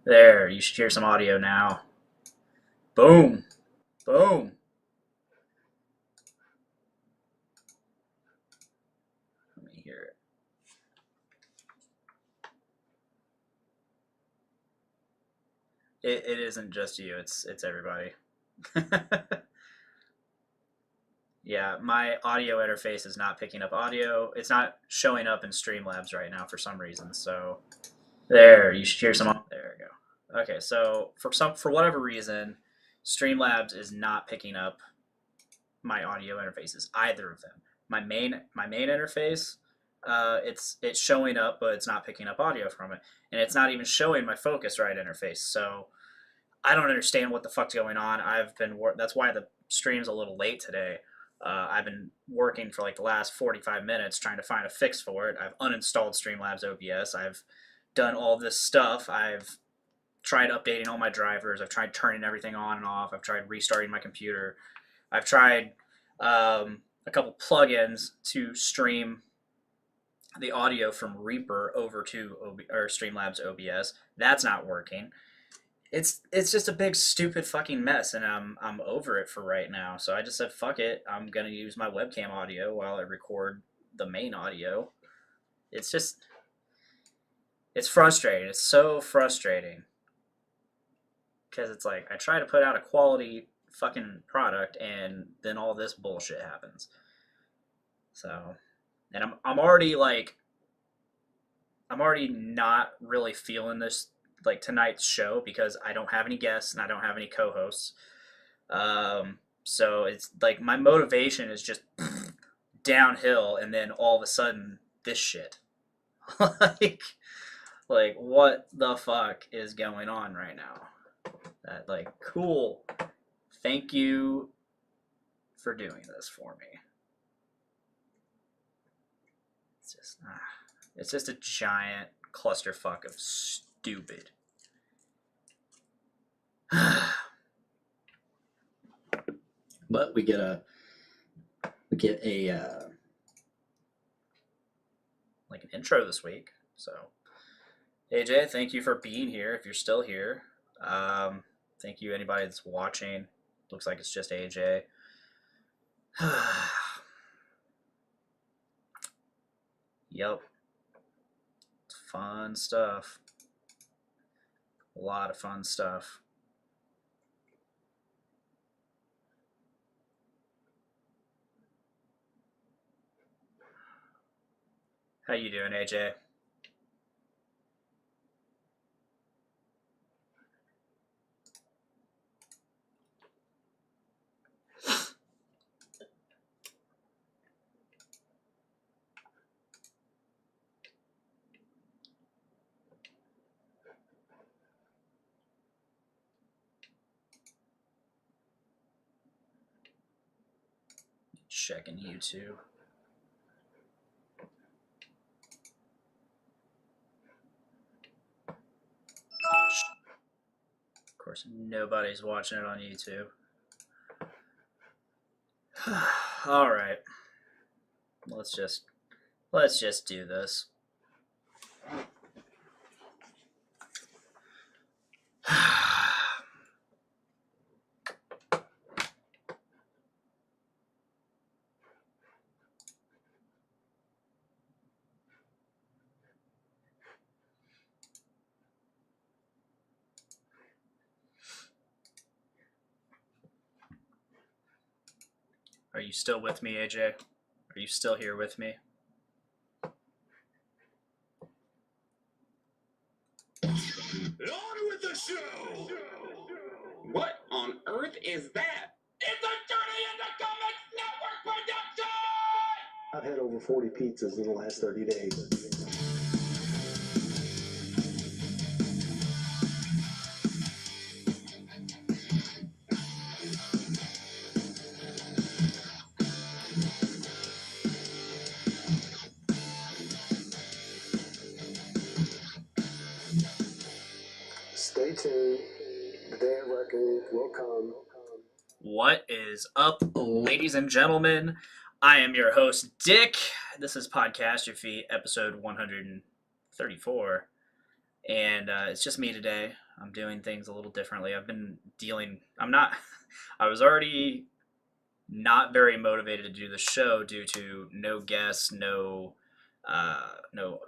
There, you should hear some audio now. Boom. Boom. Let me hear it. It isn't just you, it's everybody. Yeah, my audio interface is not picking up audio. It's not showing up in Streamlabs right now for some reason. So there, you should hear some. There we go. Okay, so for whatever reason, Streamlabs is not picking up my audio interfaces, either of them. My main interface, it's showing up, but it's not picking up audio from it, and it's not even showing my Focusrite interface. So I don't understand what the fuck's going on. That's why the stream's a little late today. I've been working for like the last 45 minutes trying to find a fix for it. I've uninstalled Streamlabs OBS. I've done all this stuff. I've tried updating all my drivers. I've tried turning everything on and off. I've tried restarting my computer. I've tried a couple plugins to stream the audio from Reaper over to Streamlabs OBS. That's not working. It's just a big stupid fucking mess, and I'm over it for right now. So I just said fuck it. I'm gonna use my webcam audio while I record the main audio. It's frustrating. It's so frustrating because it's like I try to put out a quality fucking product, and then all this bullshit happens. So, and I'm already not really feeling this like tonight's show because I don't have any guests and I don't have any co-hosts. So it's like my motivation is just downhill, and then all of a sudden this shit. like, like what the fuck is going on right now? That like cool. Thank you for doing this for me. It's just a giant clusterfuck of stupid. But we get a like an intro this week. So AJ, thank you for being here. If you're still here, thank you anybody that's watching. Looks like it's just AJ. Yep. It's fun stuff. A lot of fun stuff. How you doing, AJ? Checking YouTube. Of course, nobody's watching it on YouTube. All right. Let's just do this. Are you still with me, AJ? Are you still here with me? On with the show! What on earth is that? It's a Dirty in the Comics Network production! I've had over 40 pizzas in the last 30 days. Stay tuned. The day of reckoning will come. What is up, ladies and gentlemen? I am your host, Dick. This is Podcast Your Feet, episode 134. and it's just me today. I'm doing things a little differently. I'm not. I was already not very motivated to do the show due to no guests, no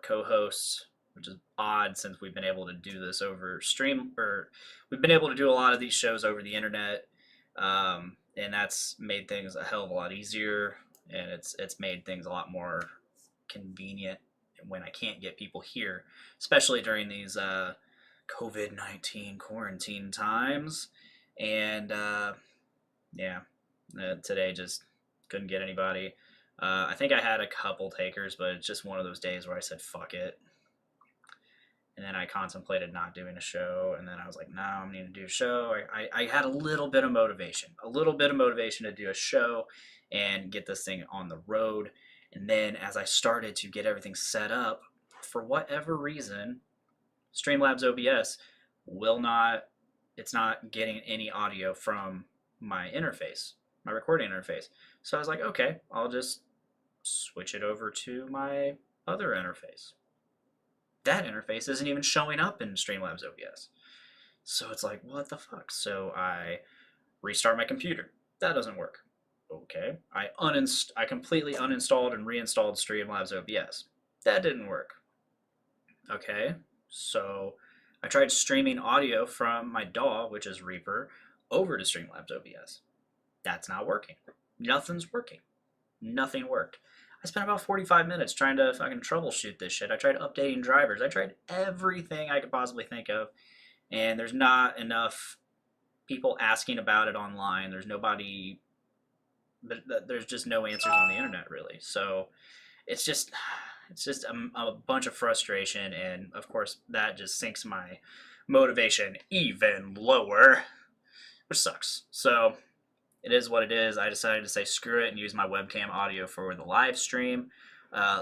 co-hosts, which is odd since we've been able to do this over stream, or we've been able to do a lot of these shows over the internet, and that's made things a hell of a lot easier, and it's made things a lot more convenient when I can't get people here, especially during these COVID-19 quarantine times, and yeah, today just couldn't get anybody. I think I had a couple takers, but it's just one of those days where I said, fuck it. And then I contemplated not doing a show. And then I was like, no, I'm going to do a show. I had a little bit of motivation to do a show and get this thing on the road. And then as I started to get everything set up, for whatever reason, Streamlabs OBS it's not getting any audio from my interface, my recording interface. So I was like, okay, I'll just switch it over to my other interface. That interface isn't even showing up in Streamlabs OBS. So it's like, what the fuck? So I restart my computer. That doesn't work. Okay. I completely uninstalled and reinstalled Streamlabs OBS. That didn't work. Okay. So I tried streaming audio from my DAW, which is Reaper, over to Streamlabs OBS. That's not working. Nothing's working. Nothing worked. I spent about 45 minutes trying to fucking troubleshoot this shit. I tried updating drivers. I tried everything I could possibly think of, and there's not enough people asking about it online. There's just no answers on the internet, really. So it's just a bunch of frustration, and of course that just sinks my motivation even lower, which sucks. So it is what it is. I decided to say screw it and use my webcam audio for the live stream.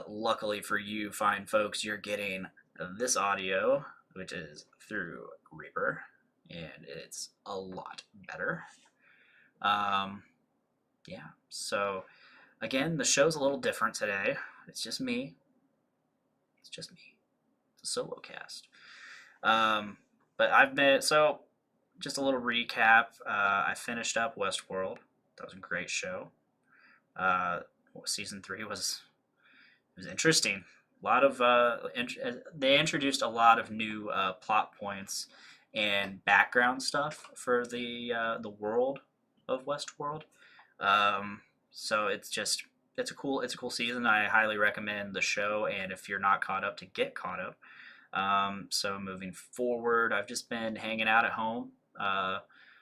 Luckily for you fine folks, you're getting this audio, which is through Reaper, and it's a lot better. Yeah, so again, the show's a little different today. It's just me. It's a solo cast. But just a little recap. I finished up Westworld. That was a great show. Season 3 was interesting. A lot of they introduced a lot of new plot points and background stuff for the world of Westworld. So it's a cool season. I highly recommend the show, and if you're not caught up, to get caught up. So moving forward, I've just been hanging out at home,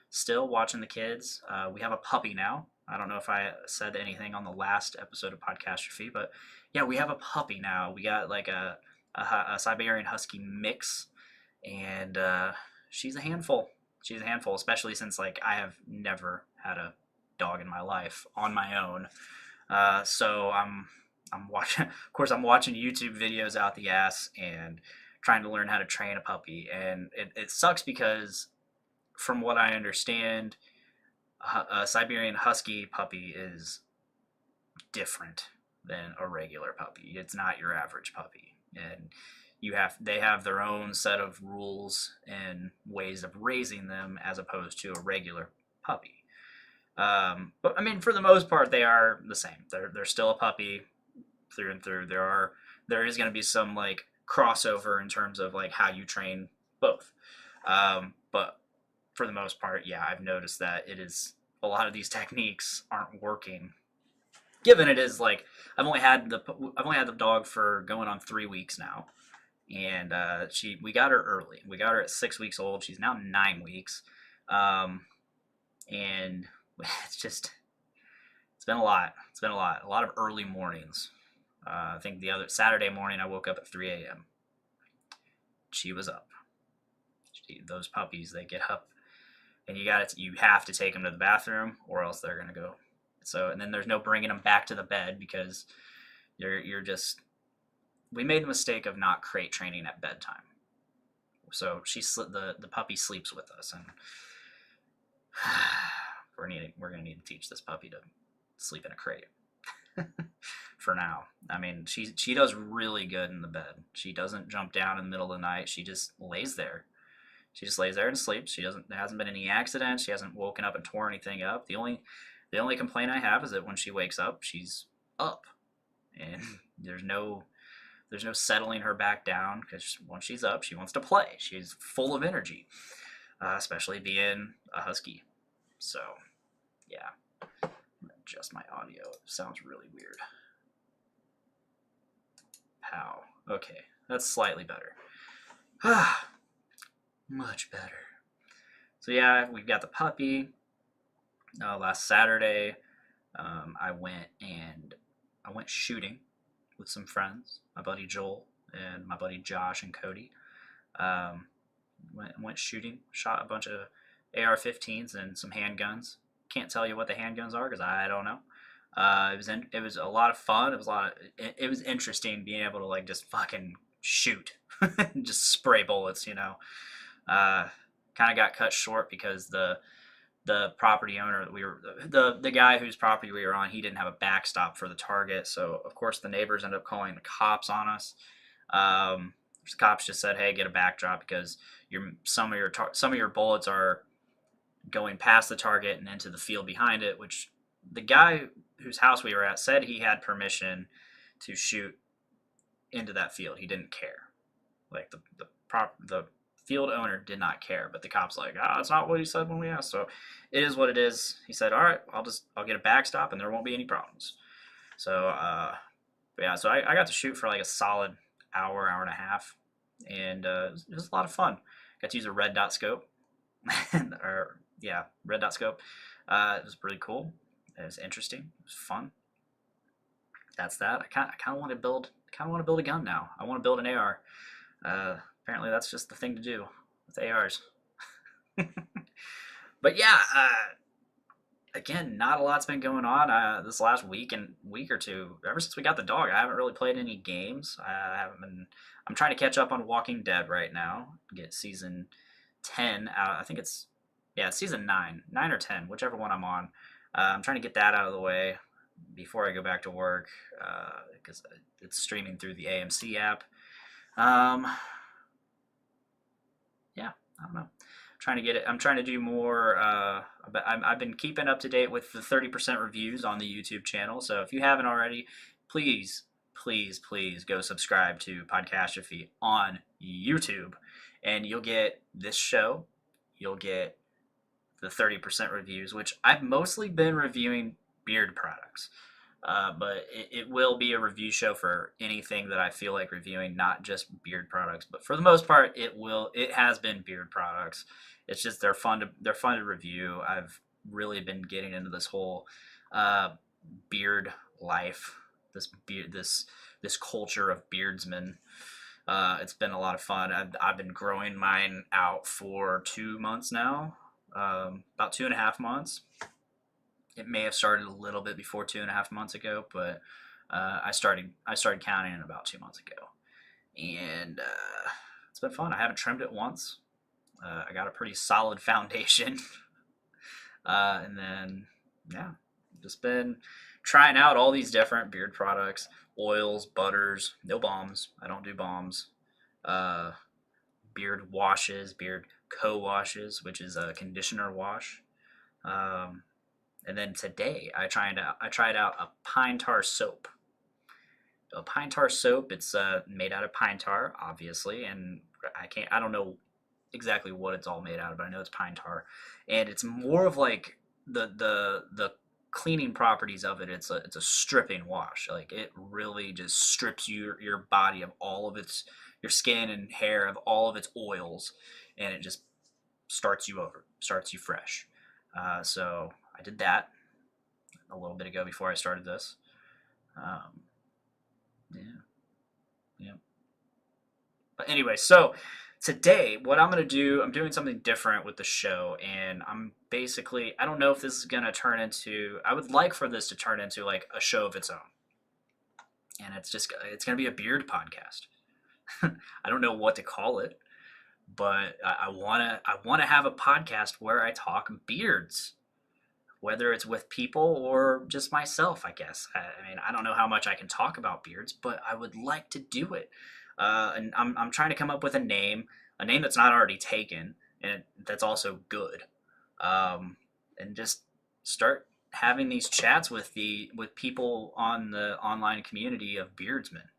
still watching the kids. We have a puppy now. I don't know if I said anything on the last episode of Podcastrophe, but yeah, we have a puppy now. We got like a Siberian Husky mix, and she's a handful. She's a handful, especially since like I have never had a dog in my life on my own. So I'm watching. Of course, I'm watching YouTube videos out the ass and trying to learn how to train a puppy, and it sucks because, from what I understand, a Siberian Husky puppy is different than a regular puppy. It's not your average puppy, and they have their own set of rules and ways of raising them as opposed to a regular puppy. But I mean, for the most part, they are the same. They're still a puppy through and through. There is going to be some like crossover in terms of like how you train both. But for the most part, yeah, I've noticed that a lot of these techniques aren't working. Given it is like I've only had the dog for going on 3 weeks now, and we got her early. We got her at 6 weeks old. She's now 9 weeks, and it's been a lot. It's been a lot of early mornings. I think the other Saturday morning I woke up at 3 a.m. She was up. Those puppies, they get up, and you have to take them to the bathroom, or else they're gonna go. So, and then there's no bringing them back to the bed because we made the mistake of not crate training at bedtime. So the puppy sleeps with us, and we're gonna need to teach this puppy to sleep in a crate. for now. I mean, she does really good in the bed. She doesn't jump down in the middle of the night. She just lays there. She just lays there and sleeps. There hasn't been any accidents. She hasn't woken up and torn anything up. The only complaint I have is that when she wakes up, she's up, and there's no settling her back down, because once she's up, she wants to play. She's full of energy, especially being a husky. So, yeah. I'm gonna adjust my audio. It sounds really weird. Pow. Okay, that's slightly better. Much better. So yeah, we've got the puppy. Last Saturday, I went shooting with some friends, my buddy Joel and my buddy Josh and Cody. Went shooting, shot a bunch of AR-15s and some handguns. Can't tell you what the handguns are because I don't know. It was a lot of fun. It was interesting being able to like just fucking shoot, just spray bullets. Kind of got cut short because the property owner that the guy whose property we were on, he didn't have a backstop for the target, so of course the neighbors ended up calling the cops on us. The cops just said, "Hey, get a backdrop because some of your bullets are going past the target and into the field behind it." Which the guy whose house we were at said he had permission to shoot into that field. He didn't care. Like the field owner did not care, but the cop's like, that's not what he said when we asked. So it is what it is. He said, all right, I'll get a backstop and there won't be any problems. So yeah, so I got to shoot for like a solid hour and a half, and it was a lot of fun. Got to use a red dot scope. Red dot scope. It was pretty cool. It was interesting. It was fun. That's that. I kind of want to build a gun now. I want to build an AR. Apparently that's just the thing to do with ARs. But yeah, again, not a lot's been going on this last week or two. Ever since we got the dog, I haven't really played any games. I'm trying to catch up on Walking Dead right now. Get season 10 out. I think it's season 9 or 10, whichever one I'm on. I'm trying to get that out of the way before I go back to work, because it's streaming through the AMC app. Yeah, I don't know. I'm trying to do more. I've been keeping up to date with the 30% reviews on the YouTube channel. So if you haven't already, please go subscribe to Podcastrophe on YouTube, and you'll get this show. You'll get the 30% reviews, which I've mostly been reviewing beard products. But it will be a review show for anything that I feel like reviewing, not just beard products. But for the most part, it has been beard products. It's just they're fun to review. I've really been getting into this whole beard life, this culture of beardsmen. It's been a lot of fun. I've been growing mine out for 2 months now, about 2.5 months. It may have started a little bit before 2.5 months ago, but I started counting it about 2 months ago, and it's been fun. I haven't trimmed it once. I got a pretty solid foundation, and then just been trying out all these different beard products, oils, butters. No balms. I don't do balms. Beard washes, beard co-washes, which is a conditioner wash. And then today I tried out a pine tar soap. A pine tar soap. It's made out of pine tar, obviously, and I don't know exactly what it's all made out of, but I know it's pine tar, and it's more of like the cleaning properties of it. It's a stripping wash. Like it really just strips your body of all of your skin and hair of all of its oils, and it just starts you fresh. So I did that a little bit ago before I started this. Yeah. But anyway, so today, what I'm going to do, I'm doing something different with the show, and I don't know if this is going to turn into, I would like for this to turn into like a show of its own. And it's going to be a beard podcast. I don't know what to call it, but I want to have a podcast where I talk beards. whether it's with people or just myself, I guess. I mean, I don't know how much I can talk about beards, but I would like to do it. And I'm trying to come up with a name that's not already taken, and that's also good. And just start having these chats with people on the online community of beardsmen,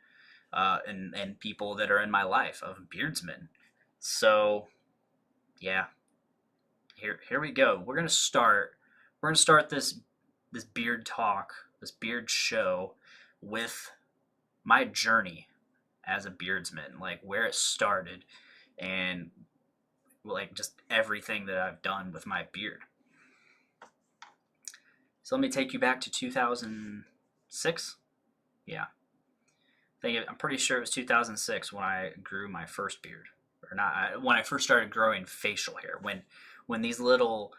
and people that are in my life of beardsmen. So yeah, here we go. We're gonna start this beard talk, this beard show, with my journey as a beardsman, like where it started, and like just everything that I've done with my beard. So let me take you back to 2006. Yeah, I'm pretty sure it was 2006 when I grew my first beard, or not, when I first started growing facial hair. When these little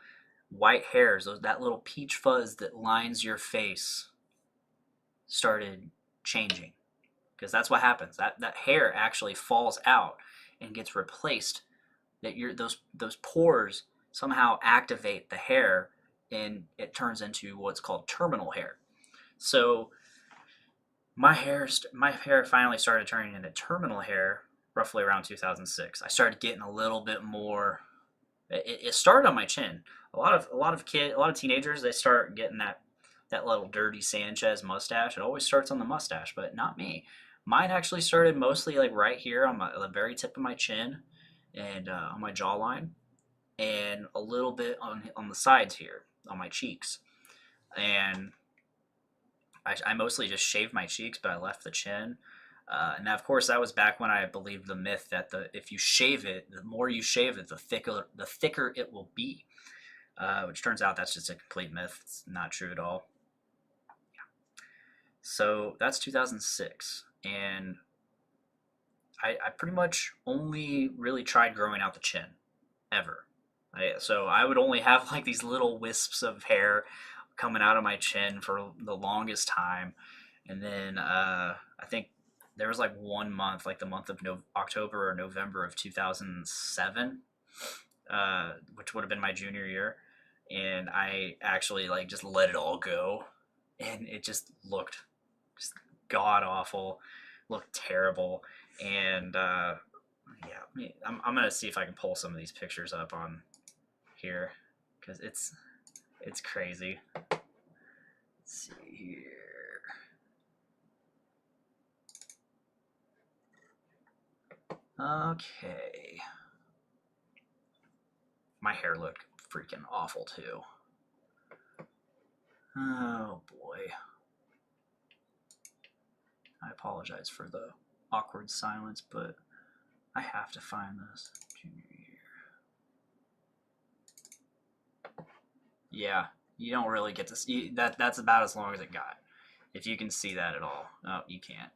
white hairs, that little peach fuzz that lines your face, started changing, because that's what happens. That hair actually falls out and gets replaced. That those pores somehow activate the hair, and it turns into what's called terminal hair. So my hair finally started turning into terminal hair roughly around 2006. I started getting a little bit more. It started on my chin. A lot of teenagers, they start getting that little dirty Sanchez mustache. It always starts on the mustache, but not me. Mine actually started mostly like right here on the very tip of my chin, and on my jawline, and a little bit on the sides here on my cheeks. And I mostly just shaved my cheeks, but I left the chin. And of course, that was back when I believed the myth that if you shave it, the more you shave it, the thicker it will be. Which turns out that's just a complete myth. It's not true at all. So that's 2006, and I pretty much only really tried growing out the chin, ever. So I would only have like these little wisps of hair coming out of my chin for the longest time, and then I think there was like 1 month, like the month of October or November of 2007, which would have been my junior year, and I actually like just let it all go, and it just looked just god awful, looked terrible, and yeah, I'm gonna see if I can pull some of these pictures up on here, because it's crazy. Let's see here. Okay. My hair looked freaking awful too. Oh boy. I apologize for the awkward silence, but I have to find this. Junior year. Yeah, you don't really get to see that. That's about as long as it got. If you can see that at all. Oh, you can't.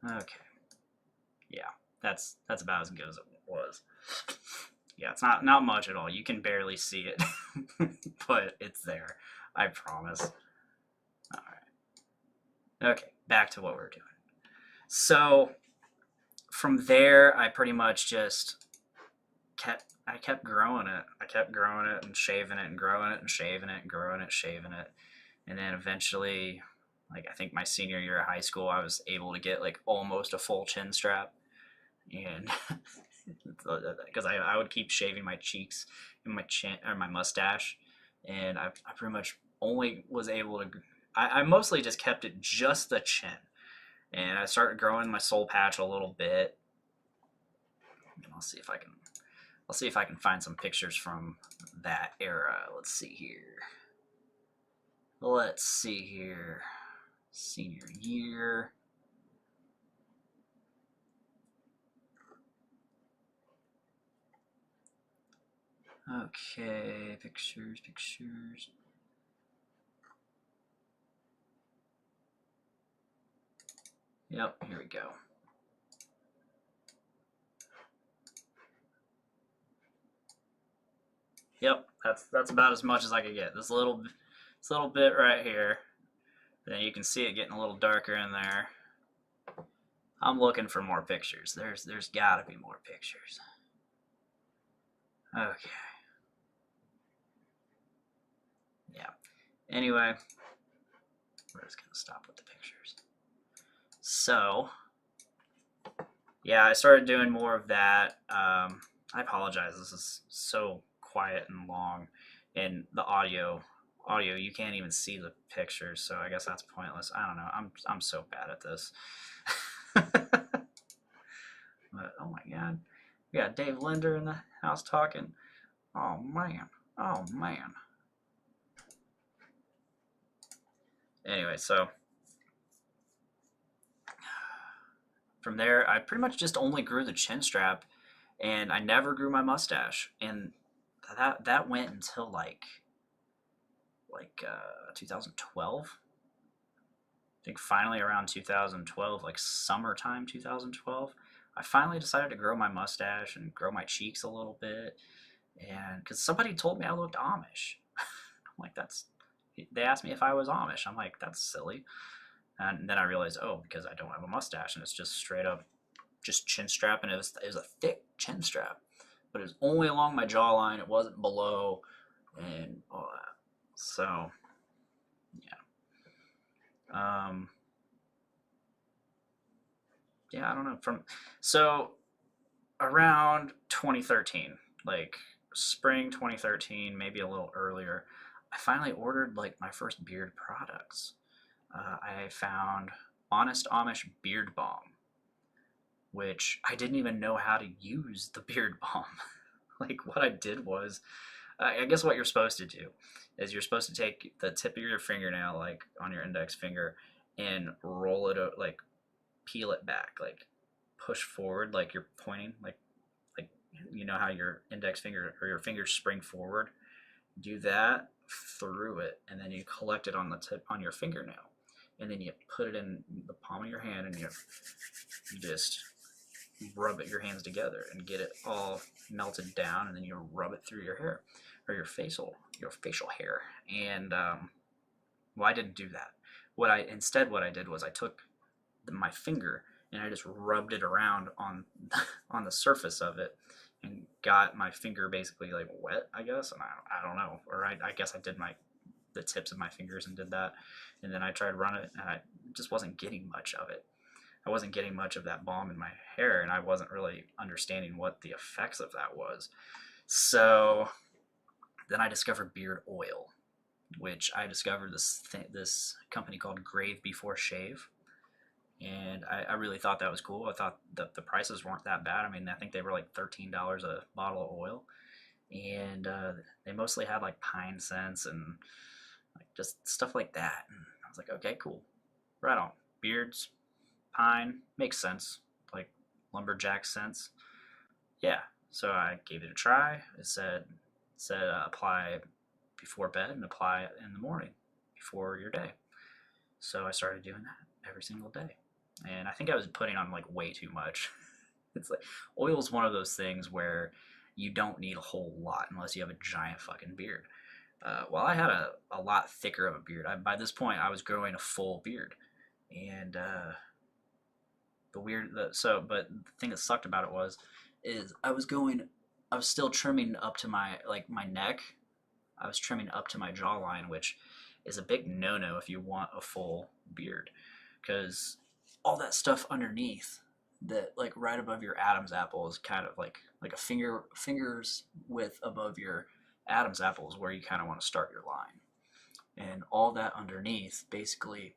Okay. Yeah, that's about as good as it was. Yeah, it's not much at all. You can barely see it, but it's there. I promise. All right. Okay, back to what we're doing. So from there, I pretty much just kept growing it. I kept growing it and shaving it and growing it and shaving it and growing it, shaving it, and then eventually, like I think my senior year of high school, I was able to get like almost a full chin strap, and because I would keep shaving my cheeks and my chin or my mustache, and I pretty much only was able to. I mostly just kept it just the chin, and I started growing my soul patch a little bit. And I'll see if I can find some pictures from that era. Let's see here. Senior year. Okay, pictures. Yep, here we go. Yep, that's about as much as I could get. This little bit right here. Then you can see it getting a little darker in there. I'm looking for more pictures. There's gotta be more pictures. Okay. Yeah. Anyway, we're just gonna stop with the pictures. So, yeah, I started doing more of that. I apologize. This is so quiet and long, and the audio you can't even see the pictures. So I guess that's pointless. I don't know. I'm so bad at this. But oh my god, we got Dave Linder in the house talking. Oh man. Oh man. Anyway, so from there, I pretty much just only grew the chin strap, and I never grew my mustache, and that went until like 2012. I think finally around 2012, like summertime 2012, I finally decided to grow my mustache and grow my cheeks a little bit, and because somebody told me I looked Amish. I'm like, that's. They asked me if I was Amish. I'm like, that's silly. And then I realized, oh, because I don't have a mustache, and it's just straight up, just chin strap, and it was a thick chin strap, but it was only along my jawline. It wasn't below, and all that. So, yeah, yeah, I don't know. So around 2013, like spring 2013, maybe a little earlier, I finally ordered like my first beard products. I found Honest Amish Beard Balm, which I didn't even know how to use the beard balm. Like what I did was, I guess what you're supposed to do is you're supposed to take the tip of your fingernail, like on your index finger, and roll it, like peel it back, like push forward, like you're pointing, like you know how your index finger or your fingers spring forward. Do that through it, and then you collect it on the tip on your fingernail, and then you put it in the palm of your hand, and you just rub your hands together and get it all melted down, and then you rub it through your hair or your facial hair. And well, I didn't do that. What I did was I took my finger and I just rubbed it around on on the surface of it and got my finger basically like wet, I guess. And I don't know, or I guess I did the tips of my fingers and did that, and then I tried to run it, and I just wasn't getting much of it. I wasn't getting much of that balm in my hair, and I wasn't really understanding what the effects of that was. So then I discovered beard oil, which I discovered this company called Grave Before Shave, and I really thought that was cool. I thought the prices weren't that bad. I mean, I think they were like $13 a bottle of oil, and they mostly had like pine scents and like just stuff like that. And I was like, okay, cool, right on. Beards, pine, makes sense, like lumberjack scents. Yeah, so I gave it a try. It said apply before bed and apply it in the morning before your day. So I started doing that every single day, and I think I was putting on like way too much. It's like oil is one of those things where you don't need a whole lot unless you have a giant fucking beard. Well, I had a lot thicker of a beard. By this point, I was growing a full beard, and but the thing that sucked about it is I was still trimming up to my neck. I was trimming up to my jawline, which is a big no-no if you want a full beard, because all that stuff underneath, that like right above your Adam's apple, is kind of like a finger's width above your Adam's apple is where you kind of want to start your line, and all that underneath basically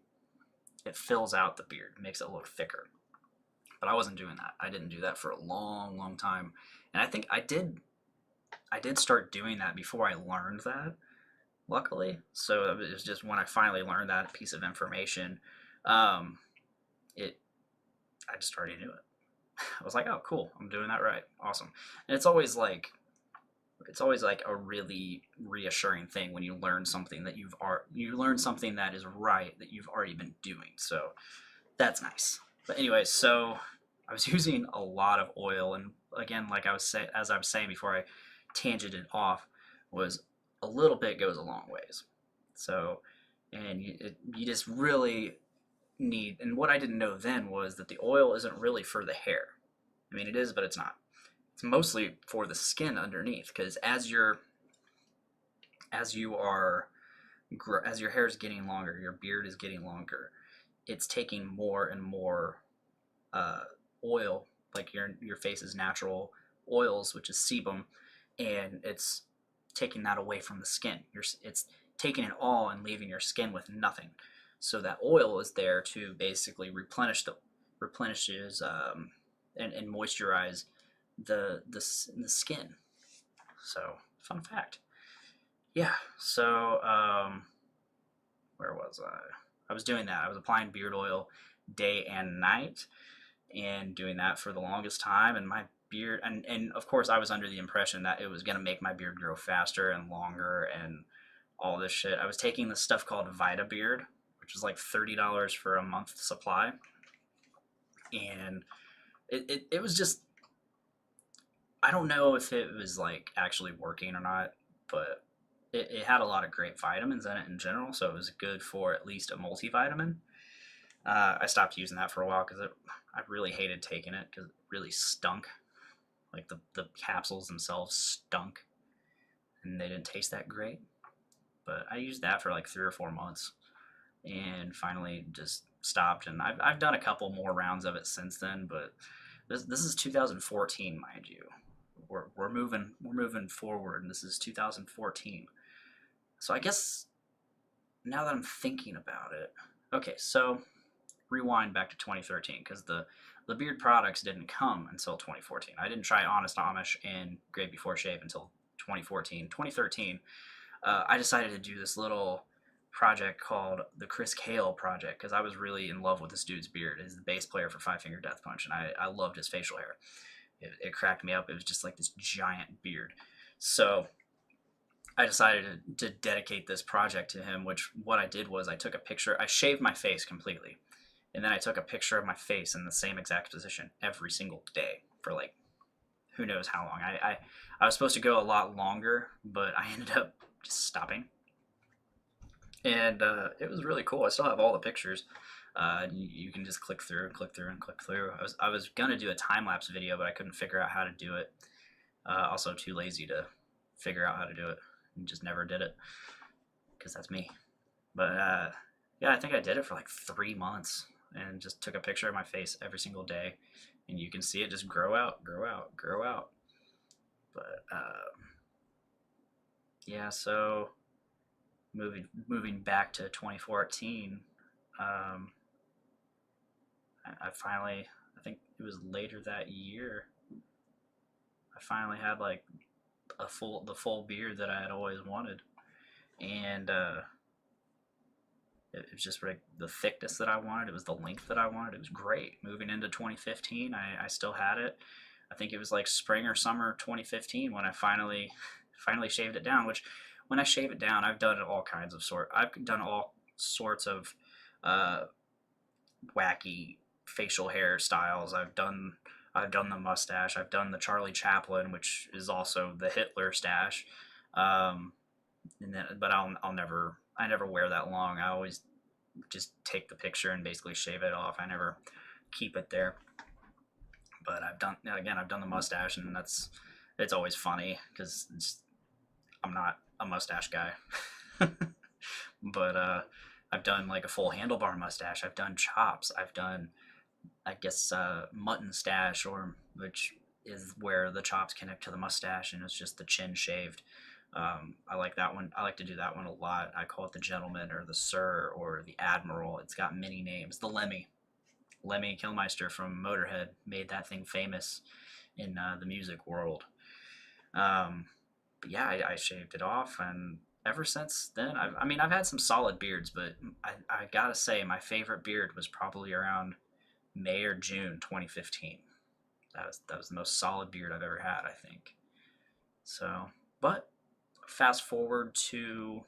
it fills out the beard, makes it look thicker. But I wasn't doing that. I didn't do that for a long, long time, and I think I did start doing that before I learned that, luckily. So it was just when I finally learned that piece of information, um, it I just already knew it. I was like, oh, cool, I'm doing that right, awesome. And it's always like a really reassuring thing when you learn something that you learn something that is right that you've already been doing. So that's nice. But anyway, so I was using a lot of oil, and again, as I was saying before I tangented off, was a little bit goes a long ways. So, and you just really need, and what I didn't know then was that the oil isn't really for the hair. I mean, it is, but it's not. It's mostly for the skin underneath, because as your hair is getting longer, your beard is getting longer, it's taking more and more uh, oil, like your face's natural oils, which is sebum, and it's taking that away from the skin. It's taking it all and leaving your skin with nothing. So that oil is there to basically replenishes and moisturize the skin. So fun fact. Yeah. So where was I? I was doing that. I was applying beard oil day and night, and doing that for the longest time. And my beard, and of course, I was under the impression that it was going to make my beard grow faster and longer and all this shit. I was taking this stuff called Vita Beard, which is like $30 for a month supply. And it was just, I don't know if it was like actually working or not, but it had a lot of great vitamins in it in general, so it was good for at least a multivitamin. I stopped using that for a while because I really hated taking it because it really stunk. Like the capsules themselves stunk, and they didn't taste that great. But I used that for like 3 or 4 months, and finally just stopped. And I've done a couple more rounds of it since then, but this is 2014, mind you. We're moving forward, and this is 2014. So I guess now that I'm thinking about it, okay, so rewind back to 2013, because the beard products didn't come until 2014. I didn't try Honest Amish and Great Before Shave until 2014. 2013, I decided to do this little project called the Chris Gayle project, because I was really in love with this dude's beard. He's the bass player for Five Finger Death Punch, and I loved his facial hair. It cracked me up. It was just like this giant beard. So I decided to dedicate this project to him, which what I did was I took a picture. I shaved my face completely, and then I took a picture of my face in the same exact position every single day for like who knows how long. I was supposed to go a lot longer, but I ended up just stopping. And it was really cool. I still have all the pictures. You can just click through and click through and click through. I was gonna do a time lapse video, but I couldn't figure out how to do it. Also, too lazy to figure out how to do it, and just never did it because that's me. But yeah, I think I did it for like 3 months, and just took a picture of my face every single day, and you can see it just grow out, grow out, grow out. But yeah, so moving back to 2014, I finally, I think it was later that year, I finally had like the full beard that I had always wanted, and it was just like the thickness that I wanted. It was the length that I wanted. It was great. Moving into 2015, I still had it. I think it was like spring or summer 2015 when I finally shaved it down. Which, when I shave it down, I've done all sorts of uh, wacky facial hairstyles. I've done the mustache. I've done the Charlie Chaplin, which is also the Hitler stash. And then, but I never wear that long. I always just take the picture and basically shave it off. I never keep it there. But I've done the mustache, and it's always funny because I'm not a mustache guy. But I've done like a full handlebar mustache. I've done chops. I've done, I guess, mutton stash, or which is where the chops connect to the mustache, and it's just the chin shaved. I like that one. I like to do that one a lot. I call it the gentleman, or the sir, or the admiral. It's got many names. The Lemmy Kilmister from Motorhead made that thing famous in the music world. But yeah, I shaved it off, and ever since then, I've had some solid beards, but I gotta say, my favorite beard was probably around May or June 2015. That was the most solid beard I've ever had, I think. So, but fast forward to,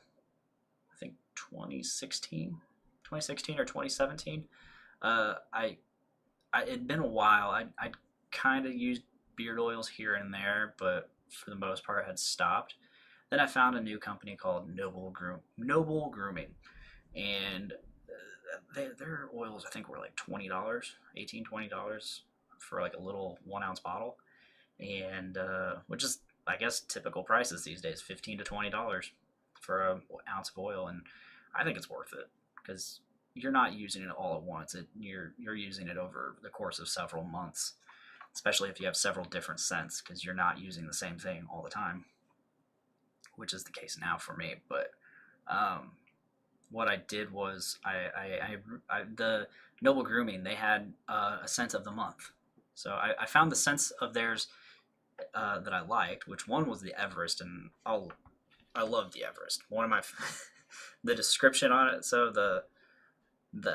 I think, 2016 or 2017. It'd been a while. I kind of used beard oils here and there, but for the most part, I had stopped. Then I found a new company called Noble Grooming, and their oils I think were like $20, $18, $20 for like a little 1 ounce bottle, and which is I guess typical prices these days, $15 to $20 for an ounce of oil, and I think it's worth it because you're not using it all at once. You're using it over the course of several months, especially if you have several different scents, because you're not using the same thing all the time, which is the case now for me. But what I did was the Noble Grooming, they had a scent of the month, so I found the scents of theirs that I liked, which one was the Everest, and I love the Everest. One of my the description on it, so the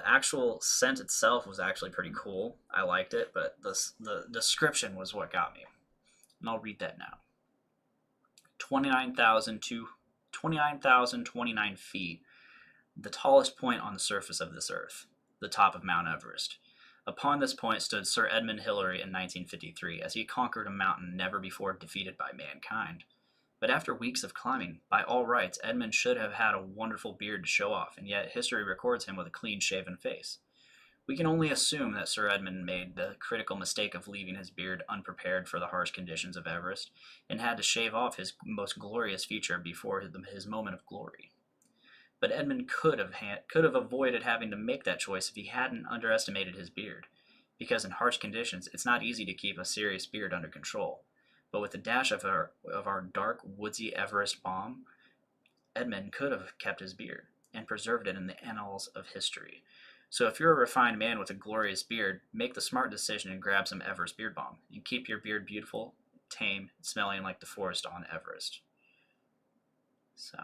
actual scent itself was actually pretty cool. I liked it, but the description was what got me. And I'll read that now. 29,029 feet, the tallest point on the surface of this earth, the top of Mount Everest. Upon this point stood Sir Edmund Hillary in 1953, as he conquered a mountain never before defeated by mankind. But after weeks of climbing, by all rights, Edmund should have had a wonderful beard to show off, and yet history records him with a clean-shaven face. We can only assume that Sir Edmund made the critical mistake of leaving his beard unprepared for the harsh conditions of Everest, and had to shave off his most glorious feature before his moment of glory. But Edmund could have avoided having to make that choice if he hadn't underestimated his beard, because in harsh conditions it's not easy to keep a serious beard under control. But with a dash of our dark, woodsy Everest Balm, Edmund could have kept his beard and preserved it in the annals of history. So if you're a refined man with a glorious beard, make the smart decision and grab some Everest Beard Balm, and keep your beard beautiful, tame, smelling like the forest on Everest. So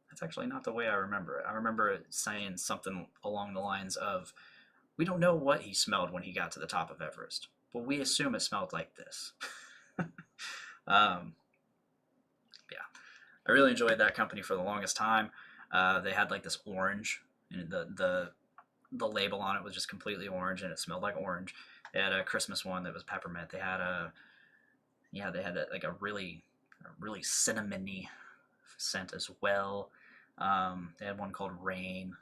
that's actually not the way I remember it. I remember it saying something along the lines of, we don't know what he smelled when he got to the top of Everest, but we assume it smelled like this. Yeah, I really enjoyed that company for the longest time. They had like this orange, and the label on it was just completely orange, and it smelled like orange. They had a Christmas one that was peppermint. They had like a really cinnamony scent as well. They had one called Rain.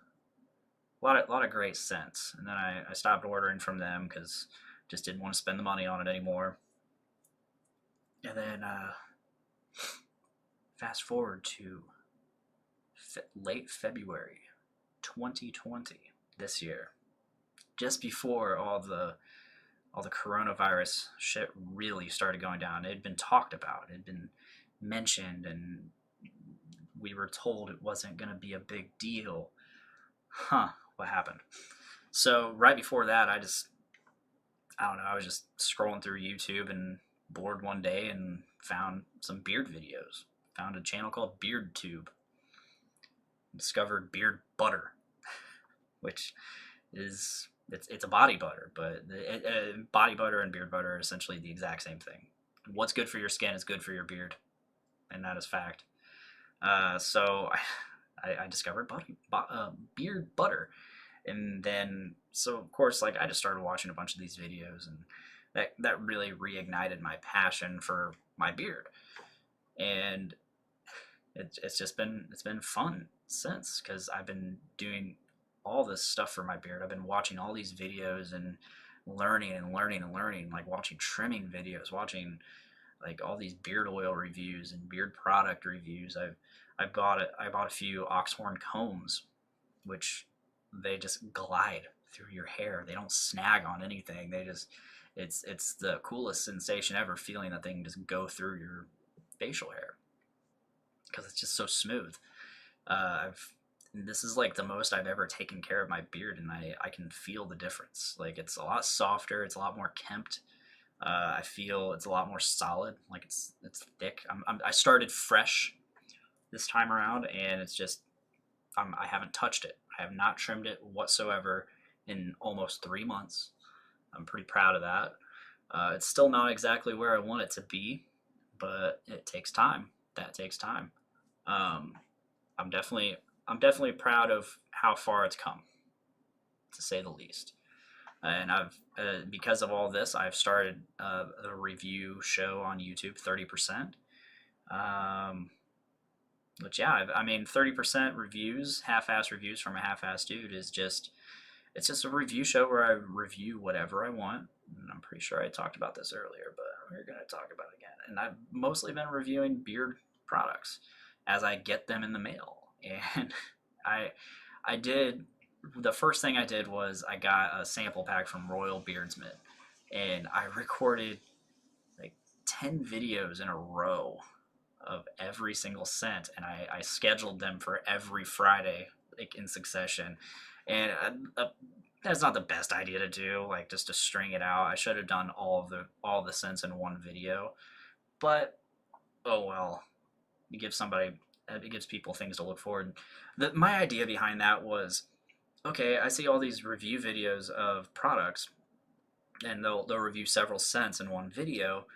A lot of great scents, and then I stopped ordering from them because just didn't want to spend the money on it anymore. And then fast forward to late February 2020, this year, just before all the coronavirus shit really started going down. It had been talked about, it had been mentioned, and we were told it wasn't going to be a big deal. What happened? So right before that, I don't know, I was just scrolling through YouTube and bored one day and found some beard videos. Found a channel called BeardTube. Discovered beard butter, which is it's a body butter, but body butter and beard butter are essentially the exact same thing. What's good for your skin is good for your beard, and that is fact. So I discovered beard butter, and then so of course like I just started watching a bunch of these videos, and that really reignited my passion for my beard, and it's been fun since, because I've been doing all this stuff for my beard. I've been watching all these videos and learning, like watching trimming videos, watching like all these beard oil reviews and beard product reviews. I bought a few oxhorn combs, which they just glide through your hair. They don't snag on anything. They just it's the coolest sensation ever, feeling that thing just go through your facial hair, because it's just so smooth. This is like the most I've ever taken care of my beard, and I can feel the difference. Like it's a lot softer, it's a lot more kempt. I feel it's a lot more solid. Like it's thick. I started fresh this time around, and it's just I haven't touched it. I have not trimmed it whatsoever in almost 3 months. I'm pretty proud of that. It's still not exactly where I want it to be, but it takes time. That takes time. I'm definitely proud of how far it's come, to say the least. And I've because of all this, I've started a review show on YouTube, 30%. Which, yeah, I mean, 30% reviews, half-ass reviews from a half-ass dude is just, it's just a review show where I review whatever I want. And I'm pretty sure I talked about this earlier, but we're going to talk about it again. And I've mostly been reviewing beard products as I get them in the mail. And I, I did, the first thing I did was I got a sample pack from Royal Beardsman, and I recorded like 10 videos in a row of every single scent, and I scheduled them for every Friday, like in succession. And that's not the best idea to do, like just to string it out. I should have done all the scents in one video, but oh well. It gives people things to look forward. My idea behind that was, okay, I see all these review videos of products, and they'll review several scents in one video,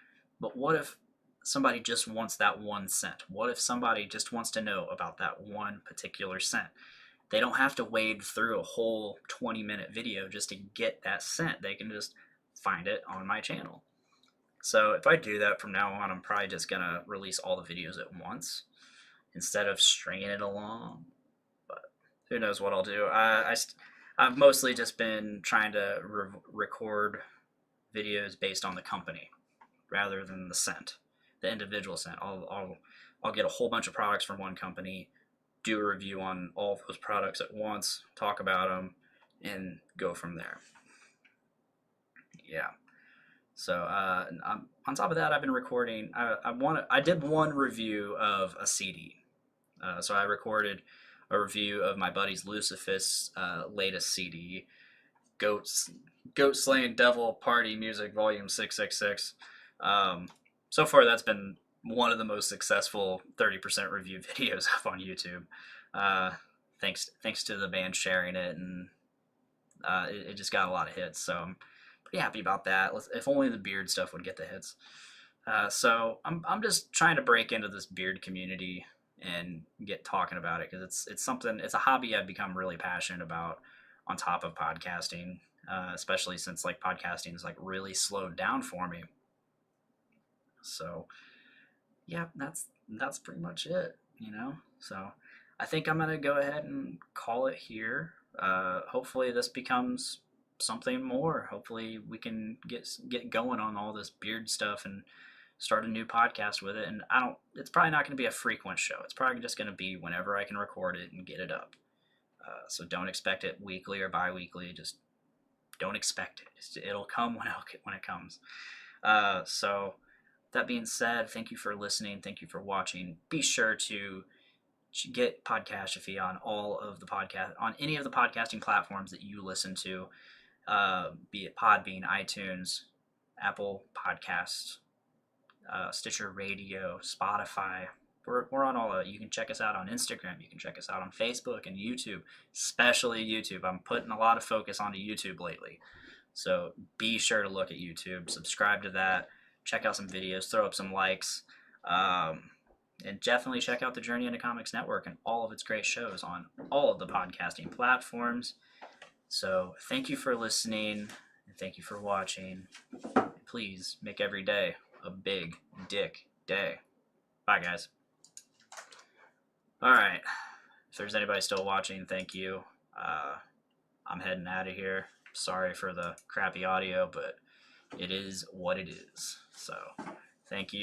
but what if somebody just wants that one scent? What if somebody just wants to know about that one particular scent? They don't have to wade through a whole 20-minute video just to get that scent. They can just find it on my channel. So if I do that from now on, I'm probably just going to release all the videos at once instead of stringing it along. But who knows what I'll do. I've mostly just been trying to record videos based on the company rather than the scent, the individual scent. I'll get a whole bunch of products from one company, do a review on all of those products at once, talk about them, and go from there. Yeah. So on top of that, I've been recording. I did one review of a CD. So I recorded a review of my buddy's Lucifus latest CD, Goat Slaying Devil Party Music Volume 666. So far, that's been one of the most successful 30% review videos up on YouTube. Thanks to the band sharing it, and it just got a lot of hits. So I'm pretty happy about that. If only the beard stuff would get the hits. So I'm just trying to break into this beard community and get talking about it, because it's a hobby I've become really passionate about on top of podcasting, especially since like podcasting is like really slowed down for me. So yeah, that's pretty much it, So I think I'm gonna go ahead and call it here. Hopefully this becomes something more. Hopefully we can get going on all this beard stuff and start a new podcast with it. And it's probably not going to be a frequent show. It's probably just going to be whenever I can record it and get it up. So don't expect it weekly or bi-weekly. Just don't expect it. It'll come when it comes. So that being said, thank you for listening. Thank you for watching. Be sure to get Podcastrophe on on any of the podcasting platforms that you listen to, be it Podbean, iTunes, Apple Podcasts, Stitcher Radio, Spotify. We're on all of it. You can check us out on Instagram. You can check us out on Facebook and YouTube, especially YouTube. I'm putting a lot of focus onto YouTube lately. So be sure to look at YouTube, subscribe to that, check out some videos, throw up some likes, and definitely check out the Journey into Comics Network and all of its great shows on all of the podcasting platforms. So thank you for listening, and thank you for watching. Please make every day a big dick day. Bye, guys. All right. If there's anybody still watching, thank you. I'm heading out of here. Sorry for the crappy audio, but it is what it is. So thank you.